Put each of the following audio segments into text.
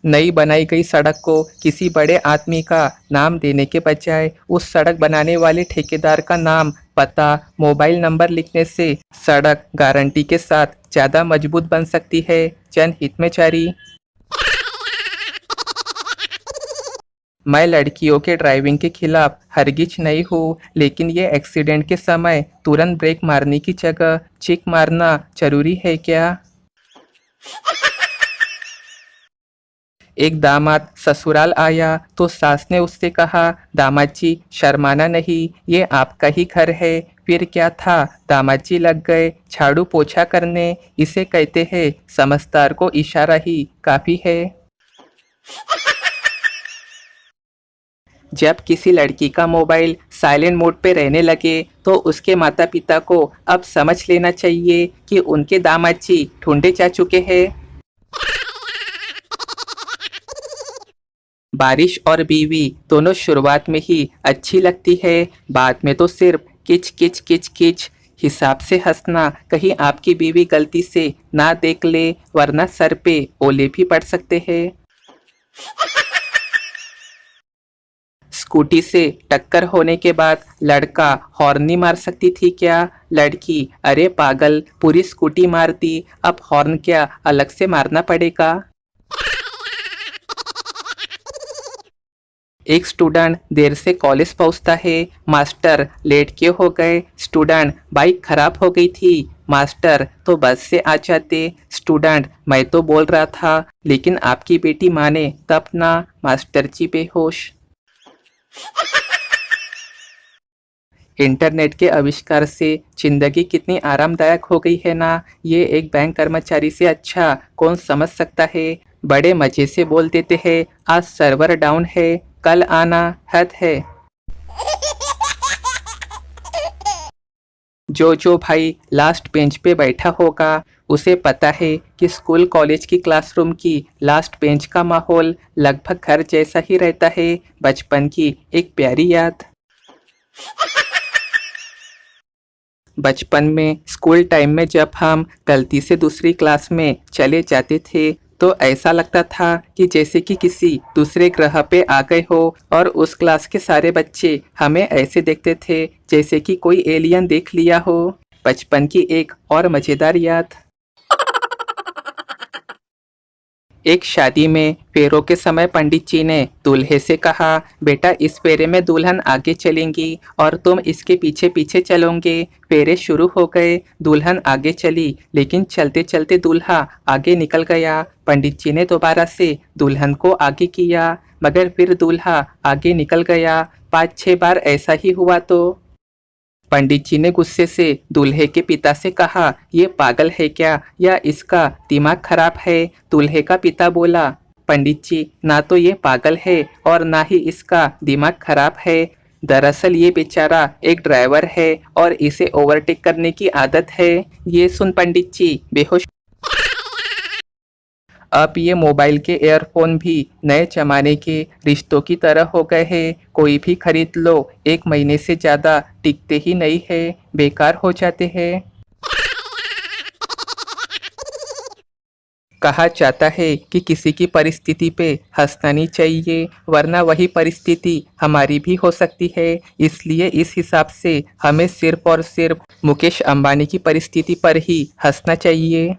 नई बनाई गई सड़क को किसी बड़े आदमी का नाम देने के बजाय उस सड़क बनाने वाले ठेकेदार का नाम, पता, मोबाइल नंबर लिखने से सड़क गारंटी के साथ ज़्यादा मजबूत बन सकती है। जनहित में जारी। मैं लड़कियों के ड्राइविंग के खिलाफ हरगिज नहीं हूँ, लेकिन ये एक्सीडेंट के समय तुरंत ब्रेक मारने की जगह चीख मारना जरूरी है क्या? एक दामाद ससुराल आया तो सास ने उससे कहा, दामाद जी शर्माना नहीं, ये आपका ही घर है। फिर क्या था, दामाद जी लग गए झाड़ू पोछा करने। इसे कहते हैं समझदार को इशारा ही काफ़ी है। जब किसी लड़की का मोबाइल साइलेंट मोड पे रहने लगे तो उसके माता पिता को अब समझ लेना चाहिए कि उनके दामाद जी ढूंढे जा चुके हैं। बारिश और बीवी दोनों शुरुआत में ही अच्छी लगती है, बाद में तो सिर्फ किच किच किच किच। हिसाब से हंसना, कहीं आपकी बीवी गलती से ना देख ले, वरना सर पे ओले भी पड़ सकते हैं। स्कूटी से टक्कर होने के बाद लड़का हॉर्न नहीं मार सकती थी क्या? लड़की, अरे पागल, पूरी स्कूटी मार दी, अब हॉर्न क्या अलग से मारना पड़ेगा? एक स्टूडेंट देर से कॉलेज पहुंचता है। मास्टर, लेट क्यों हो गए? स्टूडेंट, बाइक खराब हो गई थी। मास्टर, तो बस से आ जाते। स्टूडेंट, मैं तो बोल रहा था लेकिन आपकी बेटी माने तब ना। मास्टर जी बेहोश। इंटरनेट के आविष्कार से जिंदगी कितनी आरामदायक हो गई है ना। ये एक बैंक कर्मचारी से अच्छा कौन समझ सकता है। बड़े मजे से बोल देते हैं, आज सर्वर डाउन है, कल आना। हद है। जो भाई लास्ट बेंच पे बैठा होगा उसे पता है कि स्कूल कॉलेज की क्लासरूम की लास्ट बेंच का माहौल लगभग घर जैसा ही रहता है। बचपन की एक प्यारी याद। बचपन में स्कूल टाइम में जब हम गलती से दूसरी क्लास में चले जाते थे तो ऐसा लगता था कि जैसे कि किसी दूसरे ग्रह पे आ गए हो, और उस क्लास के सारे बच्चे हमें ऐसे देखते थे जैसे कि कोई एलियन देख लिया हो। बचपन की एक और मज़ेदार याद। एक शादी में फेरों के समय पंडित जी ने दूल्हे से कहा, बेटा इस फेरे में दुल्हन आगे चलेंगी और तुम इसके पीछे पीछे चलोगे। फेरे शुरू हो गए, दुल्हन आगे चली लेकिन चलते चलते दूल्हा आगे निकल गया। पंडित जी ने दोबारा से दुल्हन को आगे किया, मगर फिर दूल्हा आगे निकल गया। 5-6 बार ऐसा ही हुआ तो पंडित जी ने गुस्से से दूल्हे के पिता से कहा, ये पागल है क्या या इसका दिमाग खराब है? दूल्हे का पिता बोला, पंडित जी ना तो ये पागल है और ना ही इसका दिमाग खराब है। दरअसल ये बेचारा एक ड्राइवर है और इसे ओवरटेक करने की आदत है। ये सुन पंडित जी बेहोश। अब ये मोबाइल के एयरफोन भी नए जमाने के रिश्तों की तरह हो गए हैं। कोई भी खरीद लो, 1 महीने से ज़्यादा टिकते ही नहीं है, बेकार हो जाते हैं। कहा जाता है कि किसी की परिस्थिति पे हंसना नहीं चाहिए, वरना वही परिस्थिति हमारी भी हो सकती है। इसलिए इस हिसाब से हमें सिर्फ और सिर्फ मुकेश अंबानी की परिस्थिति पर ही हंसना चाहिए।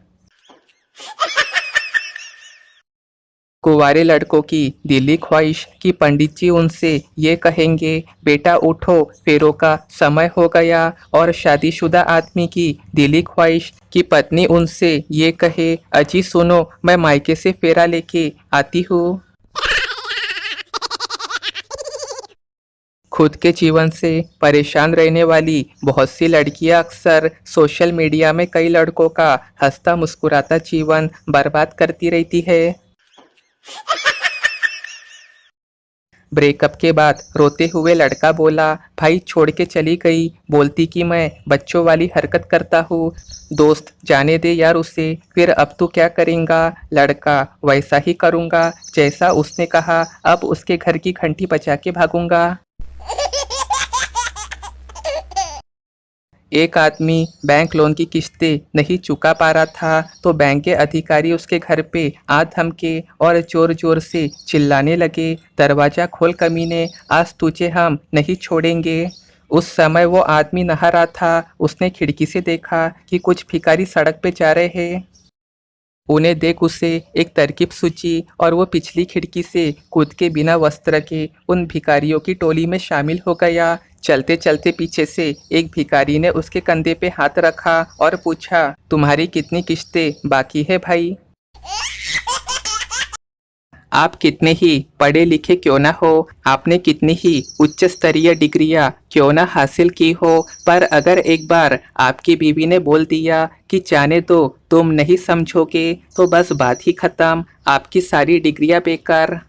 कुंवारे लड़कों की दिली ख्वाहिश कि पंडित जी उनसे ये कहेंगे, बेटा उठो फेरों का समय हो गया। और शादीशुदा आदमी की दिली ख्वाहिश कि पत्नी उनसे ये कहे, अजी सुनो मैं मायके से फेरा लेके आती हूँ। खुद के जीवन से परेशान रहने वाली बहुत सी लड़कियां अक्सर सोशल मीडिया में कई लड़कों का हंसता मुस्कुराता जीवन बर्बाद करती रहती है। ब्रेकअप के बाद रोते हुए लड़का बोला, भाई छोड़ के चली गई, बोलती कि मैं बच्चों वाली हरकत करता हूँ। दोस्त, जाने दे यार उसे, फिर अब तू क्या करेगा? लड़का, वैसा ही करूँगा जैसा उसने कहा, अब उसके घर की घंटी बजा के भागूंगा। एक आदमी बैंक लोन की किस्तें नहीं चुका पा रहा था तो बैंक के अधिकारी उसके घर पे आ धमके और जोर जोर से चिल्लाने लगे, दरवाजा खोल कमीने, आज तुझे हम नहीं छोड़ेंगे। उस समय वो आदमी नहा रहा था। उसने खिड़की से देखा कि कुछ भिखारी सड़क पे जा रहे हैं। उन्हें देख उसे एक तरकीब सूझी और वो पिछली खिड़की से कूद के बिना वस्त्र के उन भिखारियों की टोली में शामिल हो गया। चलते चलते पीछे से एक भिखारी ने उसके कंधे पे हाथ रखा और पूछा, तुम्हारी कितनी किस्तें बाकी है भाई? आप कितने ही पढ़े लिखे क्यों ना हो, आपने कितनी ही उच्च स्तरीय डिग्रियां क्यों ना हासिल की हो, पर अगर एक बार आपकी बीवी ने बोल दिया कि जाने दो तुम नहीं समझोगे तो बस बात ही खत्म, आपकी सारी डिग्रियां बेकार।